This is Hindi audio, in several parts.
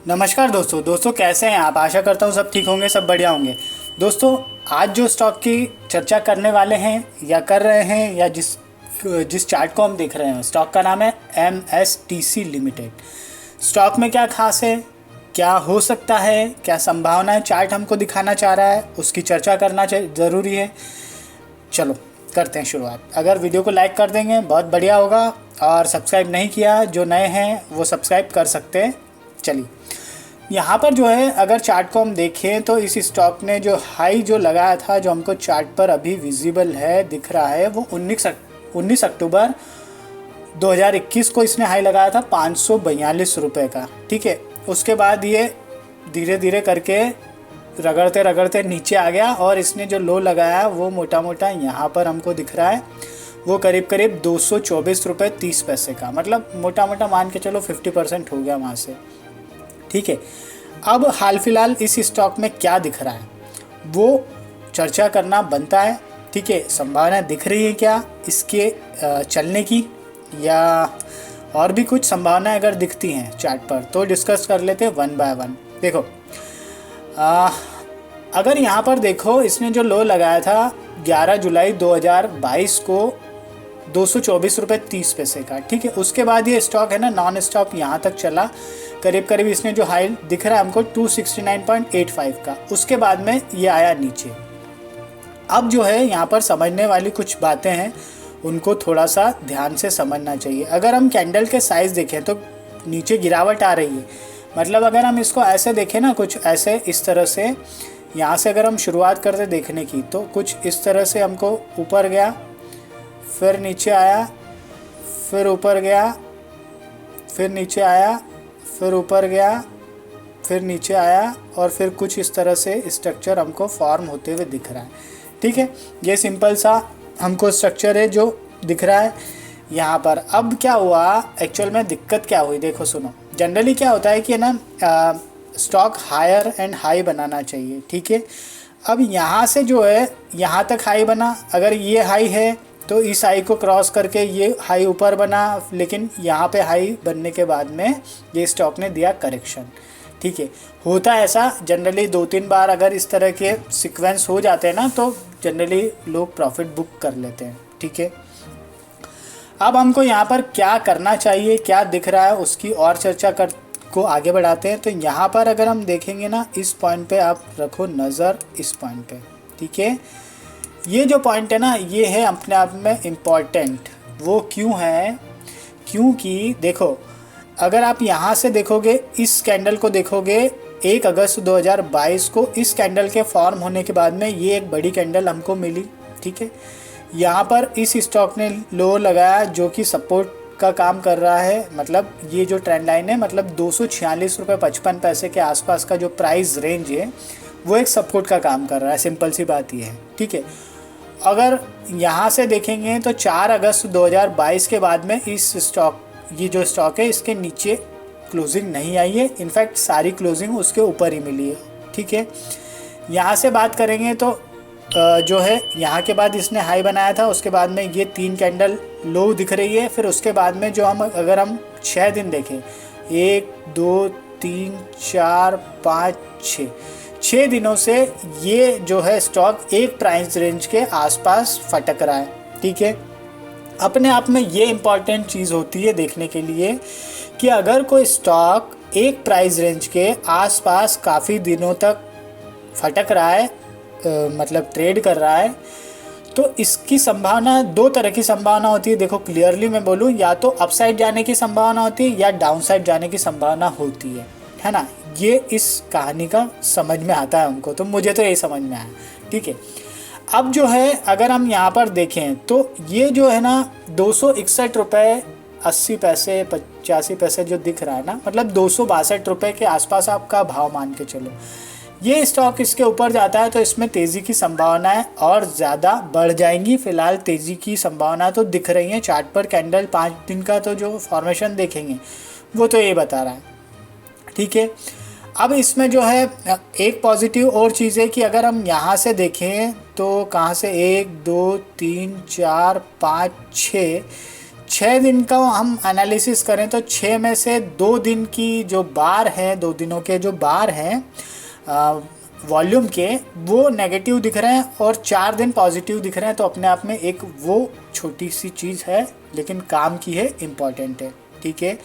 नमस्कार दोस्तों कैसे हैं आप। आशा करता हूँ सब ठीक होंगे, सब बढ़िया होंगे। दोस्तों, आज जो स्टॉक की चर्चा करने वाले हैं या कर रहे हैं या जिस जिस चार्ट को हम देख रहे हैं, स्टॉक का नाम है MSTC लिमिटेड। स्टॉक में क्या खास है, क्या हो सकता है, क्या संभावना है, चार्ट हमको दिखाना चाह रहा है, उसकी चर्चा करना ज़रूरी है। चलो करते हैं शुरुआत। अगर वीडियो को लाइक कर देंगे बहुत बढ़िया होगा, और सब्सक्राइब नहीं किया जो नए हैं वो सब्सक्राइब कर सकते हैं। चलिए, यहाँ पर जो है अगर चार्ट को हम देखें तो इस स्टॉक ने जो हाई जो लगाया था, जो हमको चार्ट पर अभी विजिबल है, दिख रहा है, वो 19 अक्टूबर 2021 को इसने हाई लगाया था 542 रुपये का। ठीक है, उसके बाद ये धीरे धीरे करके रगड़ते रगड़ते नीचे आ गया, और इसने जो लो लगाया वो मोटा मोटा यहाँ पर हमको दिख रहा है, वो करीब करीब 224 रुपये 30 पैसे का। मतलब मोटा मोटा मान के चलो 50% हो गया वहाँ से। ठीक है, अब हाल फिलहाल इस स्टॉक में क्या दिख रहा है वो चर्चा करना बनता है। ठीक है, संभावना दिख रही है क्या इसके चलने की, या और भी कुछ संभावनाएं अगर दिखती हैं चार्ट पर तो डिस्कस कर लेते हैं वन बाय वन। देखो, अगर यहाँ पर देखो, इसने जो लो लगाया था 11 जुलाई 2022 को 224 रुपये 30 पैसे का। ठीक है, उसके बाद ये स्टॉक है ना नॉन स्टॉप यहाँ तक चला, करीब करीब इसने जो हाई दिख रहा है हमको 269.85 का। उसके बाद में ये आया नीचे। अब जो है यहाँ पर समझने वाली कुछ बातें हैं, उनको थोड़ा सा ध्यान से समझना चाहिए। अगर हम कैंडल के साइज़ देखें तो नीचे गिरावट आ रही है। मतलब अगर हम इसको ऐसे देखें ना, कुछ ऐसे इस तरह से, यहाँ से अगर हम शुरुआत करते देखने की तो कुछ इस तरह से हमको ऊपर गया, फिर नीचे आया, फिर ऊपर गया, फिर नीचे आया, फिर ऊपर गया, फिर नीचे आया, और फिर कुछ इस तरह से स्ट्रक्चर हमको फॉर्म होते हुए दिख रहा है। ठीक है, ये सिंपल सा हमको स्ट्रक्चर है जो दिख रहा है यहाँ पर। अब क्या हुआ एक्चुअल में, दिक्कत क्या हुई, देखो सुनो। जनरली क्या होता है कि ना स्टॉक हायर एंड हाई बनाना चाहिए। ठीक है, अब यहाँ से जो है यहाँ तक हाई बना, अगर ये हाई है तो इस हाई को क्रॉस करके ये हाई ऊपर बना, लेकिन यहाँ पे हाई बनने के बाद में ये स्टॉक ने दिया करेक्शन। ठीक है, होता है ऐसा जनरली 2-3 बार अगर इस तरह के सीक्वेंस हो जाते हैं ना, तो जनरली लोग प्रॉफिट बुक कर लेते हैं। ठीक है, अब हमको यहाँ पर क्या करना चाहिए, क्या दिख रहा है, उसकी और चर्चा कर को आगे बढ़ाते हैं। तो यहाँ पर अगर हम देखेंगे ना, इस पॉइंट पे आप रखो नज़र, इस पॉइंट पे। ठीक है, ये जो पॉइंट है ना, ये है अपने आप में इम्पॉर्टेंट। वो क्यों है, क्योंकि देखो, अगर आप यहाँ से देखोगे, इस कैंडल को देखोगे 1 अगस्त 2022 को, इस कैंडल के फॉर्म होने के बाद में ये एक बड़ी कैंडल हमको मिली। ठीक है, यहाँ पर इस स्टॉक ने लो लगाया जो कि सपोर्ट का काम कर रहा है। मतलब ये जो ट्रेंड लाइन है, मतलब 246 रुपये 55 पैसे के आसपास का जो प्राइस रेंज है, वो एक सपोर्ट का काम कर रहा है। सिंपल सी बात ये है। ठीक है, अगर यहाँ से देखेंगे तो 4 अगस्त 2022 के बाद में इस स्टॉक, ये जो स्टॉक है, इसके नीचे क्लोजिंग नहीं आई है। इनफैक्ट सारी क्लोजिंग उसके ऊपर ही मिली है। ठीक है, यहाँ से बात करेंगे तो जो है यहाँ के बाद इसने हाई बनाया था, उसके बाद में ये 3 कैंडल लो दिख रही है। फिर उसके बाद में जो अगर हम 6 दिन देखें, 1 2 3 4 5 6 दिनों से ये जो है स्टॉक एक प्राइस रेंज के आसपास फटक रहा है। ठीक है, अपने आप में ये इम्पॉर्टेंट चीज़ होती है देखने के लिए कि अगर कोई स्टॉक एक प्राइस रेंज के आसपास काफ़ी दिनों तक फटक रहा है, मतलब ट्रेड कर रहा है, तो इसकी संभावना, 2 तरह की संभावना होती है। देखो क्लियरली मैं बोलूँ, या तो अपसाइड जाने की संभावना होती है या डाउनसाइड जाने की संभावना होती है ना। ये इस कहानी का समझ में आता है हमको, तो मुझे तो यही समझ में आया। ठीक है, अब जो है अगर हम यहाँ पर देखें तो ये जो है ना 261 रुपये 80 पैसे 85 पैसे जो दिख रहा है ना, मतलब 262 रुपये के आसपास आपका भाव मान के चलो। ये स्टॉक इसके ऊपर जाता है तो इसमें तेज़ी की संभावनाएं और ज़्यादा बढ़ जाएंगी। फिलहाल तेज़ी की संभावना तो दिख रही है चार्ट पर। कैंडल 5 दिन का तो जो फॉर्मेशन देखेंगे वो तो ये बता रहा है। ठीक है, अब इसमें जो है एक पॉजिटिव और चीज़ है कि अगर हम यहाँ से देखें तो कहाँ से 1 2 3 4 5 6 6 दिन का हम एनालिसिस करें तो 6 में से 2 दिन की जो बार है, 2 दिनों के जो बार हैं वॉल्यूम के, वो नेगेटिव दिख रहे हैं और 4 दिन पॉजिटिव दिख रहे हैं। तो अपने आप में एक वो छोटी सी चीज़ है लेकिन काम की है, इम्पॉर्टेंट है, ठीक है।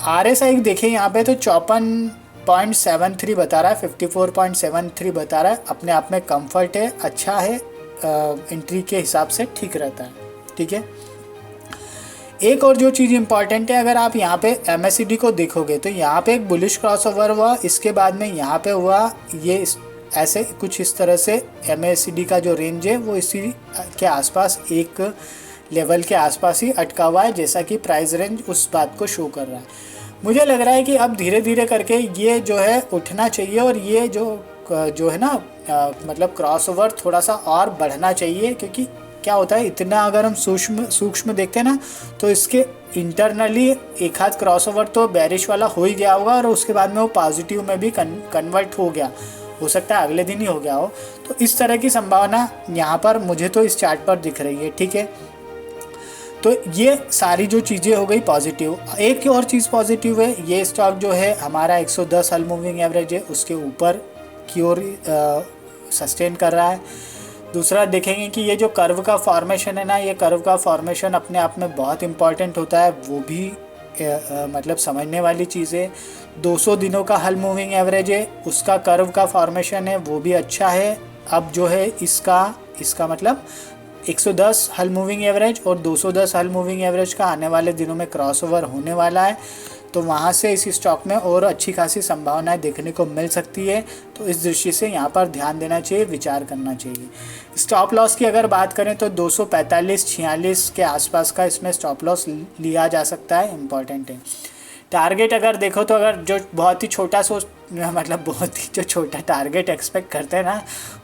RSI देखें यहाँ पे तो 54.73 बता रहा है, 54.73 बता रहा है, अपने आप में कंफर्ट है, अच्छा है, एंट्री के हिसाब से ठीक रहता है, ठीक है। एक और जो चीज़ इंपॉर्टेंट है, अगर आप यहाँ पे MACD को देखोगे तो यहाँ पे एक बुलिश क्रॉसओवर हुआ, इसके बाद में यहाँ पे हुआ ये ऐसे कुछ इस तरह से MACD का जो रेंज है वो इसी के आसपास, एक लेवल के आसपास ही अटका हुआ है, जैसा कि प्राइस रेंज उस बात को शो कर रहा है। मुझे लग रहा है कि अब धीरे धीरे करके ये जो है उठना चाहिए और ये जो है ना मतलब क्रॉसओवर थोड़ा सा और बढ़ना चाहिए, क्योंकि क्या होता है, इतना अगर हम सूक्ष्म देखते हैं ना तो इसके इंटरनली एक हाथ क्रॉसओवर तो बेरिश वाला हो ही गया होगा और उसके बाद में वो पॉजिटिव में भी कन्वर्ट हो गया, हो सकता है अगले दिन ही हो गया हो। तो इस तरह की संभावना यहाँ पर मुझे तो इस चार्ट पर दिख रही है, ठीक है। तो ये सारी जो चीज़ें हो गई पॉजिटिव। एक और चीज़ पॉजिटिव है, ये स्टॉक जो है हमारा 110 हल मूविंग एवरेज है उसके ऊपर की ओर सस्टेन कर रहा है। दूसरा देखेंगे कि ये जो कर्व का फॉर्मेशन है ना, ये कर्व का फॉर्मेशन अपने आप में बहुत इम्पॉर्टेंट होता है, वो भी मतलब समझने वाली चीज़ है। 200 दिनों का हल मूविंग एवरेज है, उसका कर्व का फॉर्मेशन है वो भी अच्छा है। अब जो है इसका मतलब 110 हल मूविंग एवरेज और 210 हल मूविंग एवरेज का आने वाले दिनों में क्रॉसओवर होने वाला है, तो वहाँ से इस स्टॉक में और अच्छी खासी संभावनाएं देखने को मिल सकती है। तो इस दृष्टि से यहाँ पर ध्यान देना चाहिए, विचार करना चाहिए। स्टॉप लॉस की अगर बात करें तो 245-46 के आसपास का इसमें स्टॉप लॉस लिया जा सकता है, इम्पॉर्टेंट है। टारगेट अगर देखो तो अगर जो बहुत ही छोटा मतलब बहुत ही जो छोटा टारगेट एक्सपेक्ट करते हैं ना,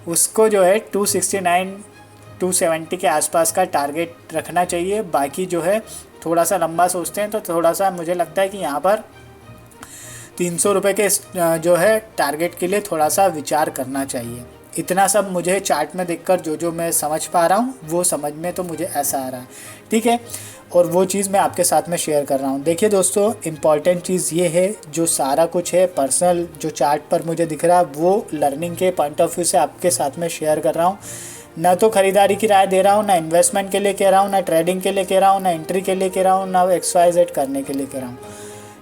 उसको जो है 269-270 के आसपास का टारगेट रखना चाहिए। बाकी जो है थोड़ा सा लंबा सोचते हैं तो थोड़ा सा मुझे लगता है कि यहाँ पर 300 रुपये के जो है टारगेट के लिए थोड़ा सा विचार करना चाहिए। इतना सब मुझे चार्ट में देखकर जो मैं समझ पा रहा हूँ वो समझ में तो मुझे ऐसा आ रहा है, ठीक है, और वो चीज़ मैं आपके साथ में शेयर कर रहा हूँ। देखिए दोस्तों, इम्पॉर्टेंट चीज़ ये है, जो सारा कुछ है पर्सनल जो चार्ट पर मुझे दिख रहा है वो लर्निंग के पॉइंट ऑफ व्यू से आपके साथ में शेयर कर रहा हूँ। ना तो ख़रीदारी की राय दे रहा हूँ, ना इन्वेस्टमेंट के लिए कह रहा हूँ, ना ट्रेडिंग के लिए कह रहा हूँ, ना एंट्री के लिए कह रहा हूँ, ना XYZ करने के लिए कह रहा हूँ।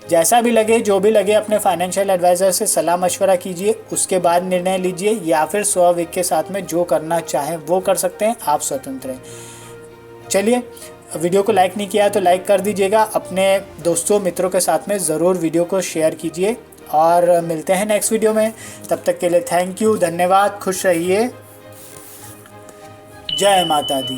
जैसा भी लगे, जो भी लगे, अपने फाइनेंशियल एडवाइज़र से सलाह मशवरा कीजिए, उसके बाद निर्णय लीजिए, या फिर स्वविवेक के साथ में जो करना चाहें वो कर सकते हैं, आप स्वतंत्र हैं। चलिए, वीडियो को लाइक नहीं किया तो लाइक कर दीजिएगा, अपने दोस्तों मित्रों के साथ में ज़रूर वीडियो को शेयर कीजिए और मिलते हैं नेक्स्ट वीडियो में। तब तक के लिए थैंक यू, धन्यवाद, खुश रहिए, जय माता दी।